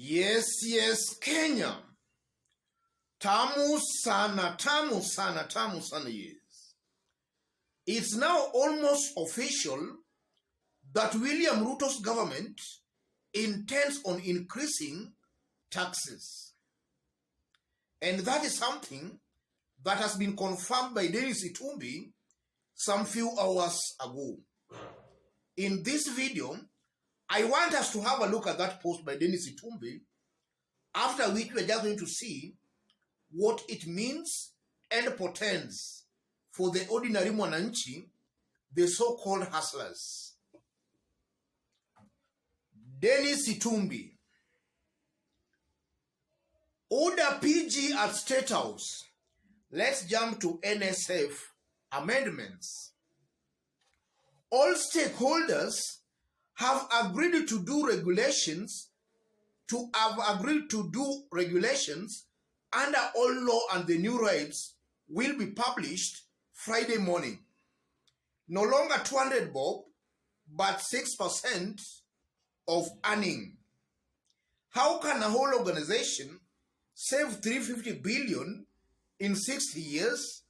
Yes, Kenya. Tamu sana, tamu sana, tamu sana, yes. It's now almost official that William Ruto's government intends on increasing taxes. And that is something that has been confirmed by Dennis Itumbi some few hours ago. In this video, I want us to have a look at that post by Dennis Itumbi, after which we are just going to see what it means and portends for the ordinary mwananchi, the so-called hustlers. Dennis Itumbi. Order PG at State House. Let's jump to NSSF amendments. All stakeholders have agreed to do regulations under all law, and the new rights will be published Friday morning. No longer 200 bob, but 6% of earning. How can a whole organization save 350 billion in 60 years?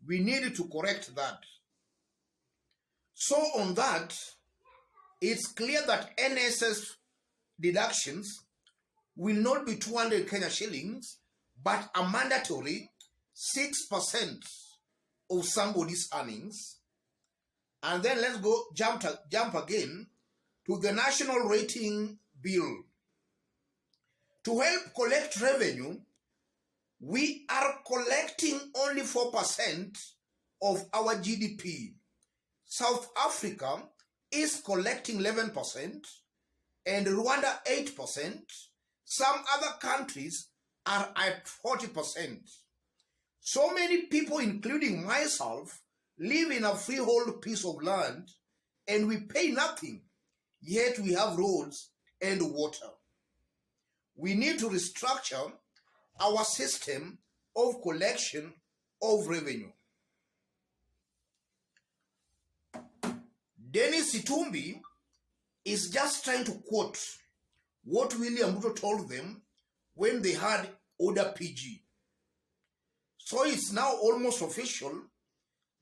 We need to correct that. So on that, it's clear that NSSF deductions will not be 200 Kenya shillings, but a mandatory 6% of somebody's earnings. And then let's go jump again to the national rating bill. To help collect revenue, we are collecting only 4% of our GDP. South Africa is collecting 11% and Rwanda 8%. Some other countries are at 40%. So many people, including myself, live in a freehold piece of land and we pay nothing, yet we have roads and water. We need to restructure our system of collection of revenue. Dennis Itumbi is just trying to quote what William Ruto told them when they had Order PG. So it's now almost official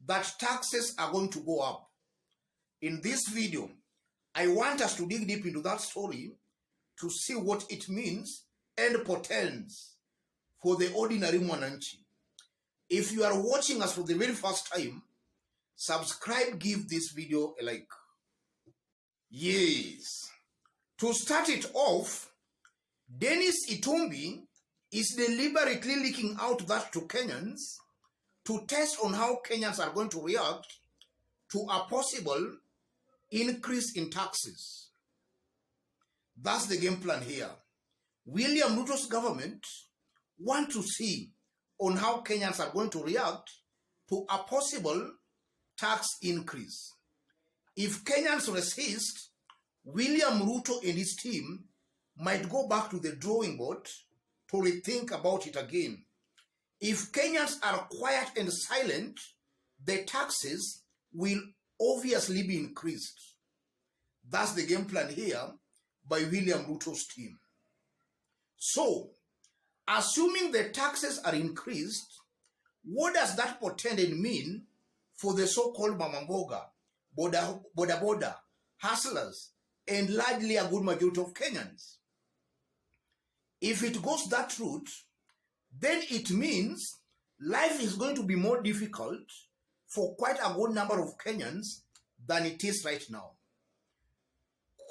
that taxes are going to go up. In this video, I want us to dig deep into that story to see what it means and portends for the ordinary mwananchi. If you are watching us for the very first time, subscribe, give this video a like. Yes. To start it off, Dennis Itumbi is deliberately leaking out that to Kenyans to test on how Kenyans are going to react to a possible increase in taxes. That's the game plan here. William Ruto's government want to see on how Kenyans are going to react to a possible tax increase. If Kenyans resist, William Ruto and his team might go back to the drawing board to rethink about it again. If Kenyans are quiet and silent, the taxes will obviously be increased. That's the game plan here by William Ruto's team. So, assuming the taxes are increased, what does that portend and mean for the so-called mamamboga, boda, hustlers, and largely a good majority of Kenyans? If it goes that route, then it means life is going to be more difficult for quite a good number of Kenyans than it is right now.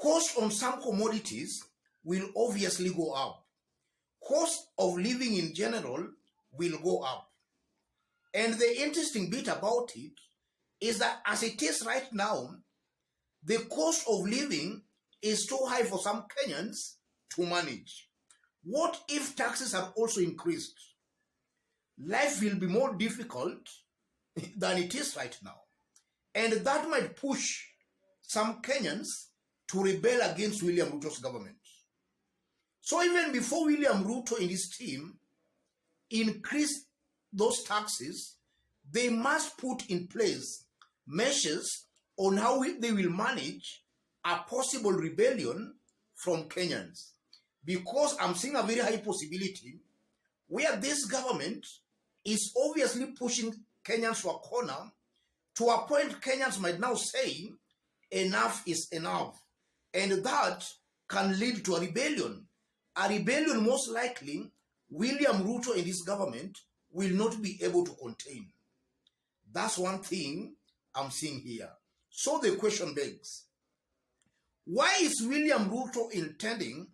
Cost on some commodities will obviously go up. Cost of living in general will go up. And the interesting bit about it is that as it is right now, the cost of living is too high for some Kenyans to manage. What if taxes are also increased? Life will be more difficult than it is right now. And that might push some Kenyans to rebel against William Ruto's government. So even before William Ruto and his team increase those taxes, they must put in place measures on how they will manage a possible rebellion from Kenyans. because I'm seeing a very high possibility where this government is obviously pushing Kenyans to a corner, to a point Kenyans might now say, enough is enough. And that can lead to a rebellion. A rebellion most likely William Ruto and his government will not be able to contain. That's one thing I'm seeing here. So the question begs, why is William Ruto intending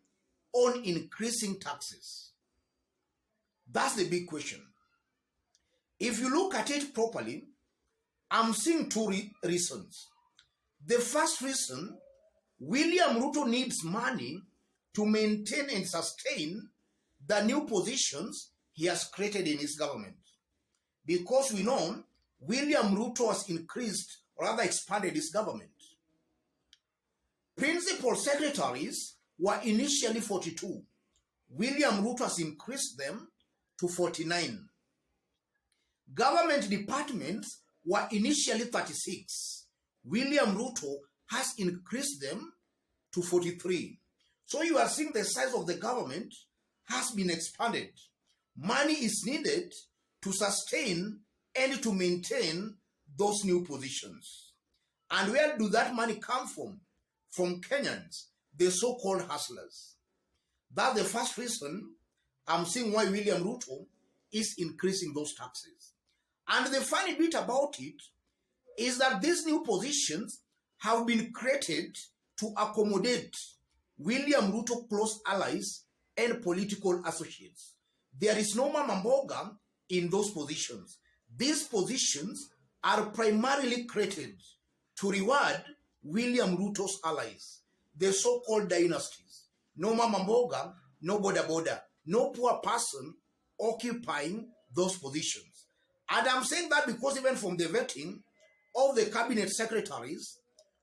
on increasing taxes? That's the big question. If you look at it properly, I'm seeing two reasons. The first reason, William Ruto needs money to maintain and sustain the new positions he has created in his government. Because we know William Ruto has increased, or rather expanded his government. Principal secretaries were initially 42. William Ruto has increased them to 49. Government departments were initially 36. William Ruto has increased them to 43. So you are seeing the size of the government has been expanded. Money is needed to sustain and to maintain those new positions. And where do that money come from? From Kenyans, the so-called hustlers. That's the first reason I'm seeing why William Ruto is increasing those taxes. And the funny bit about it is that these new positions have been created to accommodate William Ruto close allies and political associates. There is no mama mboga in those positions. These positions are primarily created to reward William Ruto's allies, the so-called dynasties. No mama mboga, no boda, no poor person occupying those positions. And I'm saying that because even from the vetting of the cabinet secretaries,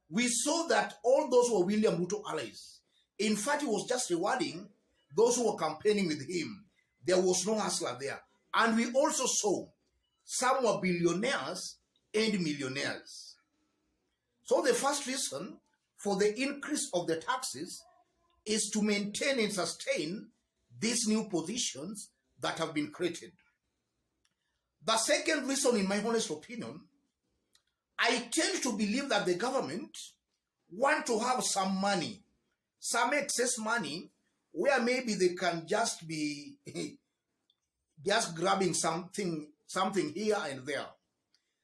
we saw that all those were William Ruto allies. In fact, he was just rewarding those who were campaigning with him. There was no hustler there. And we also saw some were billionaires and millionaires. So the first reason for the increase of the taxes is to maintain and sustain these new positions that have been created. The second reason, in my honest opinion, I tend to believe that the government want to have some money, some excess money, where maybe they can just be just grabbing something here and there.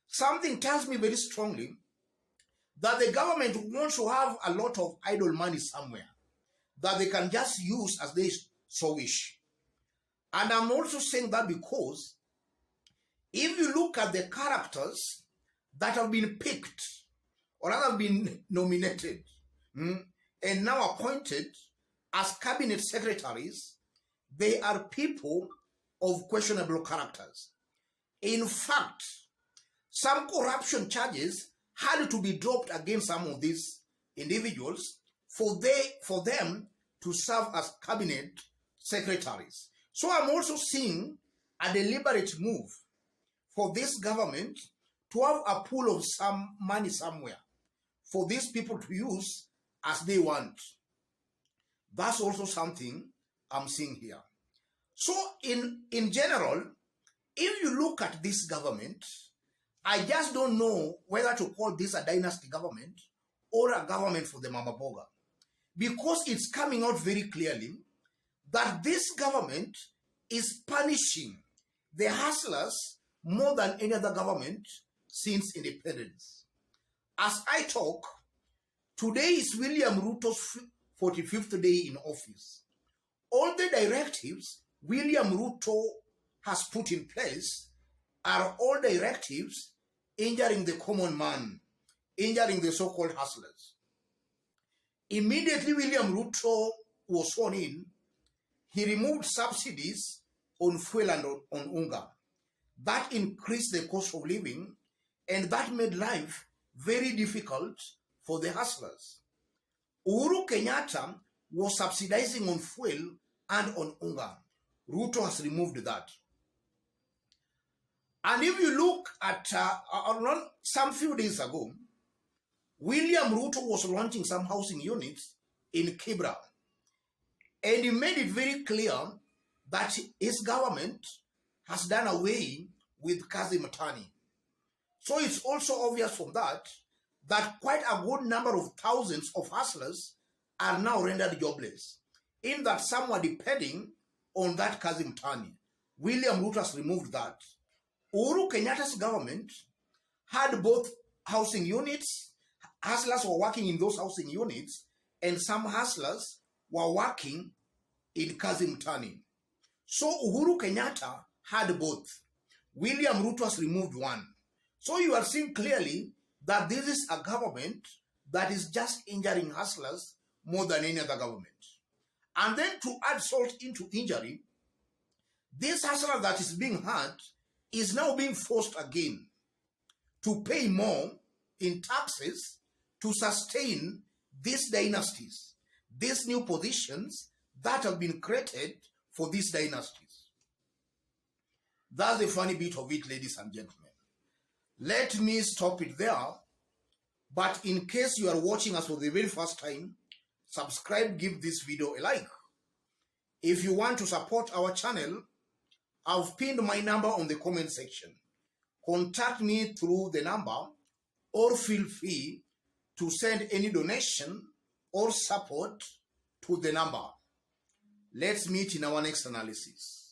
Something tells me very strongly that the government wants to have a lot of idle money somewhere that they can just use as they so wish. And I'm also saying that because if you look at the characters that have been picked or have been nominated and now appointed as cabinet secretaries, they are people of questionable characters. In fact, some corruption charges had to be dropped against some of these individuals for them to serve as cabinet secretaries. So I'm also seeing a deliberate move for this government to have a pool of some money somewhere for these people to use as they want. That's also something I'm seeing here. So in general, if you look at this government, I just don't know whether to call this a dynasty government or a government for the mama boga, because it's coming out very clearly that this government is punishing the hustlers more than any other government since independence. As I talk, today is William Ruto's 45th day in office. All the directives William Ruto has put in place are all directives injuring the common man, injuring the so-called hustlers. Immediately William Ruto was sworn in, he removed subsidies on fuel and on unga. That increased the cost of living, and that made life very difficult for the hustlers. Uhuru Kenyatta was subsidizing on fuel and on unga. Ruto has removed that. And if you look at some few days ago, William Ruto was launching some housing units in Kibra. And he made it very clear that his government has done away with Kazi Mtani. So it's also obvious from that quite a good number of thousands of hustlers are now rendered jobless, in that some were depending on that Kazi Mtani. William Ruto has removed that. Uhuru Kenyatta's government had both housing units. Hustlers were working in those housing units, and some hustlers were working in Kazi Mtani. So Uhuru Kenyatta had both. William Ruto has removed one. So you are seeing clearly that this is a government that is just injuring hustlers more than any other government. And then to add salt into injury, this hustler that is being hurt is now being forced again to pay more in taxes to sustain these dynasties, these new positions that have been created for these dynasties. That's the funny bit of it, ladies and gentlemen. Let me stop it there. But in case you are watching us for the very first time, subscribe, give this video a like. If you want to support our channel, I've pinned my number on the comment section. Contact me through the number, or feel free to send any donation or support to the number. Let's meet in our next analysis.